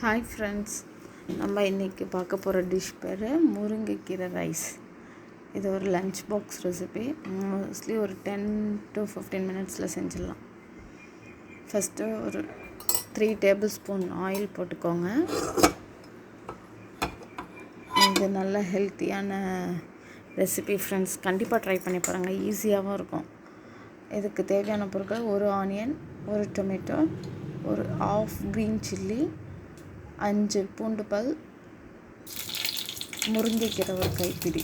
Hi friends, நம்ம இன்றைக்கி பார்க்க போகிற டிஷ் பேர் முருங்கைக்கீரை ரைஸ். இது ஒரு லஞ்ச் பாக்ஸ் ரெசிபி. மோஸ்ட்லி ஒரு 10 to 15 மினிட்ஸில் செஞ்சிடலாம். ஃபஸ்ட்டு ஒரு 3 டேபிள் ஸ்பூன் ஆயில் போட்டுக்கோங்க. இது நல்ல ஹெல்த்தியான ரெசிபி ஃப்ரெண்ட்ஸ், கண்டிப்பாக ட்ரை பண்ணி பாருங்கள். ஈஸியாகவும் இருக்கும். இதுக்கு தேவையான பொருட்கள்: ஒரு ஆனியன், ஒரு டொமேட்டோ, ஒரு ஆஃப் க்ரீன் சில்லி, 5 பூண்டு பல், முருங்கைக்கீரை ஒரு கைப்பிடி.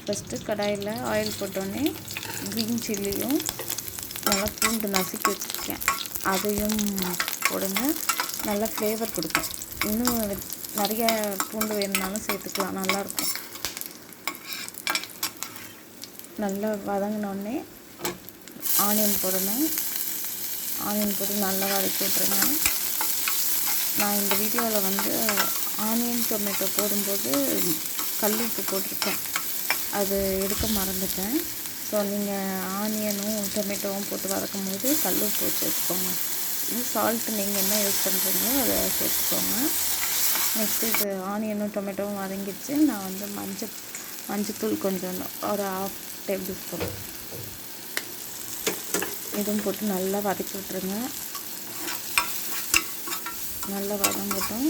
ஃபஸ்ட்டு கடாயில் ஆயில் போட்டோன்னே க்ரீன் சில்லியும் நல்லா பூண்டு நசுக்கி வச்சுருக்கேன், அதையும் போடுங்க. நல்லா ஃப்ளேவர் கொடுக்கும். இன்னும் நிறைய பூண்டு வேணுனாலும் சேர்த்துக்கலாம், நல்லாயிருக்கும். நல்லா வதங்கினோடனே ஆனியன் போடணும். ஆனியன் போட்டு நல்லா வதக்கி விட்ருங்க. நான் இந்த வீடியோவில் ஆனியன் டொமேட்டோ போடும்போது கல் உப்பு போட்டிருக்கேன், அது எடுக்க மறந்துட்டேன். ஸோ நீங்கள் ஆனியனும் டொமேட்டோவும் போட்டு வதக்கும் போது கல் உப்பு சேர்த்துக்கோங்க. இது சால்ட்டு நீங்கள் என்ன யூஸ் பண்ணுறீங்களோ அதை சேர்த்துக்கோங்க. நெக்ஸ்ட்டு இது ஆனியனும் டொமேட்டோவும் வதங்கிடுச்சு. நான் மஞ்சத்தூள் கொஞ்சம் ஒரு 1/2 டேபிள் ஸ்பூன் இதுவும் போட்டு நல்லா வதக்கி விட்ருங்க. நல்லா வதங்கட்டும்.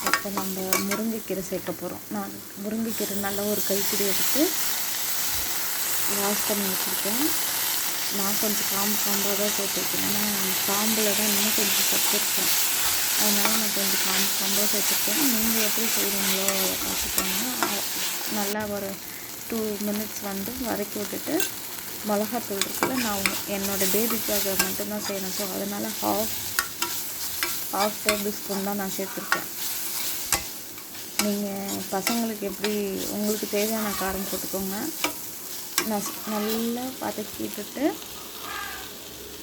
இப்போ நம்ம முருங்கைக்கீரை சேர்க்க போகிறோம். நான் முருங்கைக்கீரை நல்லா ஒரு கைப்பிடி எடுத்து வாஷ் பண்ணி வச்சுருக்கேன். நான் கொஞ்சம் காம்பாக தான் சேர்த்துருக்கேன், ஏன்னா காம்பில் தான் இன்னும் கொஞ்சம் சத்து இருக்கும். அதனால் நான் கொஞ்சம் காம்பாக சேர்த்துருக்கேன். நீங்கள் எப்படி செய்கிறீங்களோ பார்த்துக்கோங்க. நல்லா ஒரு 2 மினிட்ஸ் வதக்கி விட்டுட்டு மிளகாத்தூள் இருக்குல்ல, நான் என்னோடய பேபிக்காக மட்டும்தான் செய்யணும். ஸோ அதனால் ஹாஃப் டேபிள் ஸ்பூன் தான் நான் சேர்த்துருக்கேன். நீங்கள் பசங்களுக்கு எப்படி உங்களுக்கு தேவையான காரம் போட்டுக்கோங்க. நான் நல்லா வதக்கி விட்டுட்டு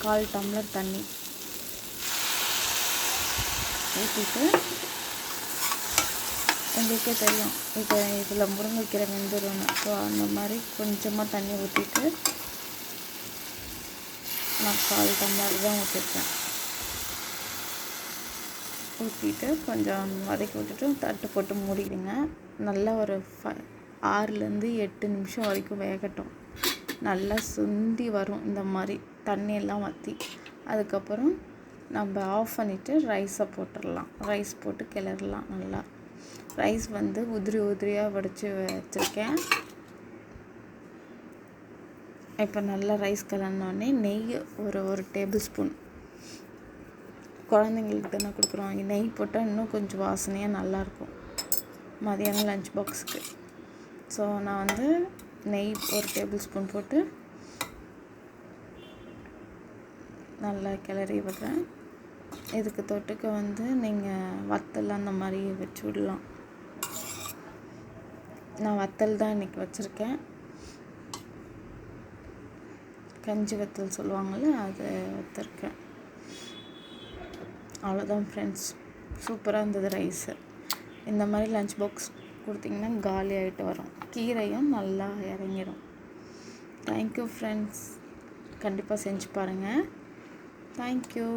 1/4 டம்ளர் தண்ணி ஊற்றிட்டு, உங்களுக்கே தெரியும் இப்போ இதில் முருங்கைக்கீரை வெந்துடணும். ஸோ அந்த மாதிரி கொஞ்சமாக தண்ணி ஊற்றிட்டு நான் 1/4 டம்ளர் தான் ஊற்றிருக்கேன். ஊற்றிட்டு கொஞ்சம் வதக்கி விட்டுட்டு தட்டு போட்டு மூடிடுங்க. நல்லா ஒரு 6லேருந்து 8 நிமிஷம் வரைக்கும் வேகட்டும். நல்லா சுண்டி வரும் இந்த மாதிரி தண்ணியெல்லாம் வற்றி. அதுக்கப்புறம் நம்ம ஆஃப் பண்ணிவிட்டு ரைஸை போட்டுடலாம். ரைஸ் போட்டு கிளறலாம். நல்லா ரைஸ் உதிரியாக வடித்து வச்சுருக்கேன். இப்போ நல்லா ரைஸ் கலந்தோடனே நெய் ஒரு டேபிள் ஸ்பூன், குழந்தைங்களுக்கு தானே கொடுக்குறோம், நெய் போட்டால் இன்னும் கொஞ்சம் வாசனையாக நல்லாயிருக்கும் மதியானம் லஞ்ச் பாக்ஸுக்கு. ஸோ நான் நெய் ஒரு டேபிள் ஸ்பூன் போட்டு நல்லா கிளறி விடுறேன். இதுக்கு தொட்டுக்க நீங்கள் வத்தல் அந்த மாதிரி வச்சு விடலாம். நான் வத்தல் தான் இன்றைக்கி வச்சுருக்கேன். கஞ்சி வத்தல் சொல்லுவாங்கள்ல, அதை வச்சுருக்கேன். அவ்வளோதான் ஃப்ரெண்ட்ஸ், சூப்பராக இருந்தது ரைஸு. இந்த மாதிரி லஞ்ச் பாக்ஸ் கொடுத்திங்கன்னா காலி ஆகிட்டு வரும். கீரையும் நல்லா இறங்கிடும். தேங்க்யூ ஃப்ரெண்ட்ஸ், கண்டிப்பாக செஞ்சு பாருங்கள். தேங்க்யூ.